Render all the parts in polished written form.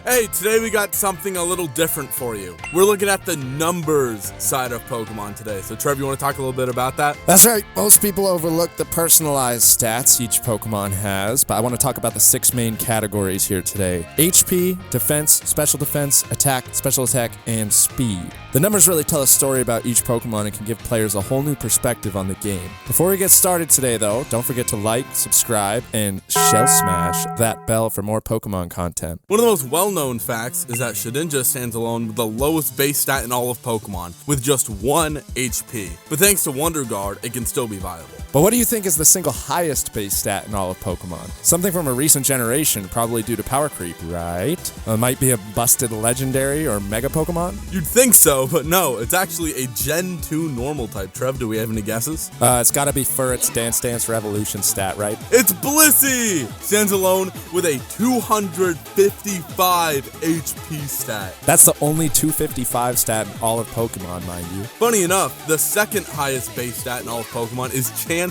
Hey, today we got something a little different for you. We're looking at the numbers side of Pokemon today. So Trev, you want to talk a little bit about that? That's right. Most people overlook the personalized stats each Pokemon has, but I want to talk about the 6 main categories here today. HP, defense, special defense, attack, special attack, and speed. The numbers really tell a story about each Pokemon and can give players a whole new perspective on the game. Before we get started today though, don't forget to like, subscribe, and shell smash that bell for more Pokemon content. One of the most well-known facts is that Shedinja stands alone with the lowest base stat in all of Pokemon, with just 1 HP. But thanks to Wonder Guard, it can still be viable. But what do you think is the single highest base stat in all of Pokemon? Something from a recent generation, probably due to power creep, right? It might be a busted legendary or mega Pokemon? You'd think so, but no, it's actually a Gen 2 normal type. Trev, do we have any guesses? It's gotta be Furret's Dance Dance Revolution stat, right? It's Blissey! Stands alone with a 255 HP stat. That's the only 255 stat in all of Pokemon, mind you. Funny enough, the second highest base stat in all of Pokemon is Chansey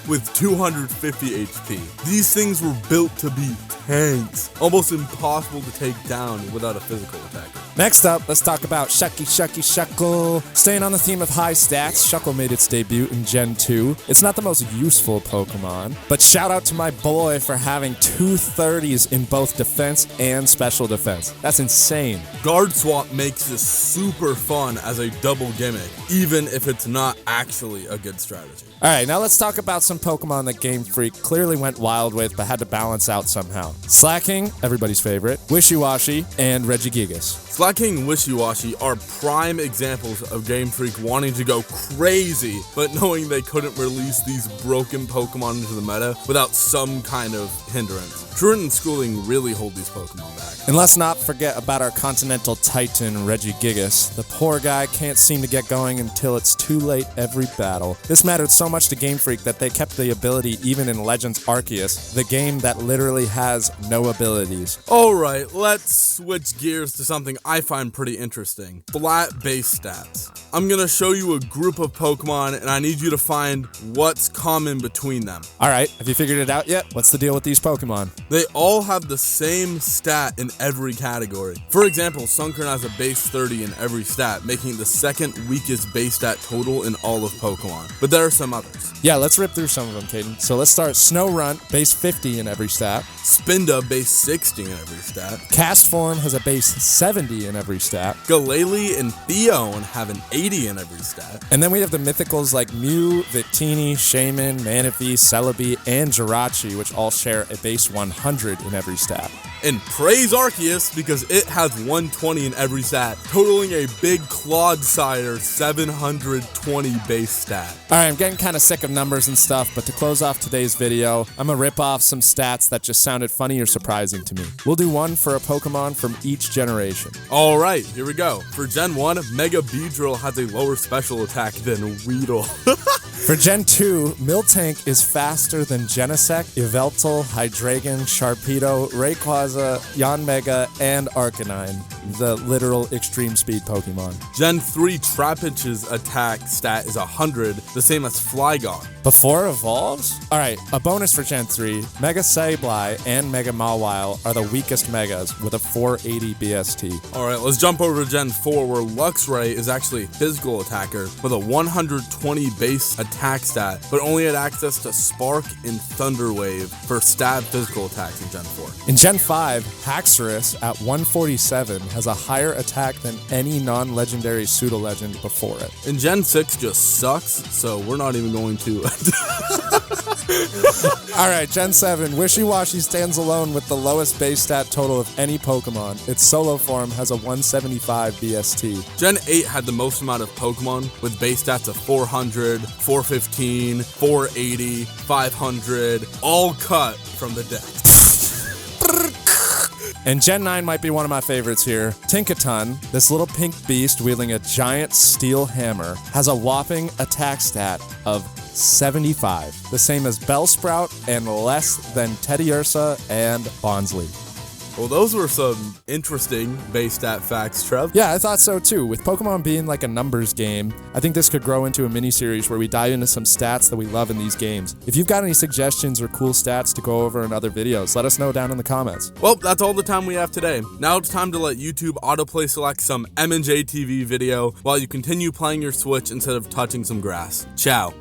with 250 HP. These things were built to be tanks, almost impossible to take down without a physical attacker. Next up, let's talk about Shuckle. Staying on the theme of high stats, Shuckle made its debut in Gen 2. It's not the most useful Pokemon, but shout out to my boy for having 230s in both defense and special defense. That's insane. Guard Swap makes this super fun as a double gimmick, even if it's not actually a good strategy. Alright, now let's talk about some Pokemon that Game Freak clearly went wild with but had to balance out somehow. Slaking, everybody's favorite, Wishiwashi, and Regigigas. Slaking and Wishiwashi are prime examples of Game Freak wanting to go crazy, but knowing they couldn't release these broken Pokemon into the meta without some kind of hindrance. Truant and Schooling really hold these Pokemon back. And let's not forget about our Continental Titan, Regigigas. The poor guy can't seem to get going until it's too late every battle. This mattered so much to Game Freak that they kept the ability even in Legends Arceus, the game that literally has no abilities. Alright, let's switch gears to something I find pretty interesting. Flat base stats. I'm gonna show you a group of Pokemon and I need you to find what's common between them. Alright, have you figured it out yet? What's the deal with these Pokemon? They all have the same stat in every category. For example, Sunkern has a base 30 in every stat, making it the second weakest base stat total in all of Pokemon. But there are some others. Yeah, let's rip through some of them, Caden. So let's start Snorunt, base 50 in every stat. Spinda, base 60 in every stat. Castform has a base 70 in every stat. Galele and Theon have an 80 in every stat. And then we have the mythicals like Mew, Victini, Shaman, Manaphy, Celebi, and Jirachi, which all share a base 100 in every stat. And praise Arceus because it has 120 in every stat, totaling a big Clodsire 720 base stat. Alright, I'm getting kind of sick of numbers and stuff, but to close off today's video, I'm gonna rip off some stats that just sounded funny or surprising to me. We'll do one for a Pokemon from each generation. Alright, here we go. For Gen 1, Mega Beedrill has a lower special attack than Weedle. For Gen 2, Miltank is faster than Genesect, Yveltal, Hydreigon, Sharpedo, Rayquaza, Yanmega, and Arcanine, the literal extreme speed Pokemon. Gen 3 Trapinch's attack stat is 100, the same as Flygon. Before evolves? Alright, a bonus for Gen 3, Mega Sableye and Mega Mawile are the weakest Megas with a 480 BST. Alright, let's jump over to Gen 4 where Luxray is actually a physical attacker with a 120 base attack stat, but only had access to Spark and Thunder Wave for stab physical attacks in Gen 4. In Gen 5, Haxorus at 147 has a higher attack than any non-legendary pseudo-legend before it. And Gen 6 just sucks, so we're not even going to... Alright, Gen 7, Wishiwashi stands alone with the lowest base stat total of any Pokemon. Its solo form has a 175 BST. Gen 8 had the most amount of Pokemon with base stats of 400, 415, 480, 500, all cut from the deck. And Gen 9 might be one of my favorites here. Tinkaton, this little pink beast wielding a giant steel hammer, has a whopping attack stat of 75, the same as Bellsprout and less than Teddiursa and Bonsly. Well, those were some interesting base stat facts, Trev. Yeah, I thought so too. With Pokemon being like a numbers game, I think this could grow into a mini-series where we dive into some stats that we love in these games. If you've got any suggestions or cool stats to go over in other videos, let us know down in the comments. Well, that's all the time we have today. Now it's time to let YouTube autoplay select some M&J TV video while you continue playing your Switch instead of touching some grass. Ciao.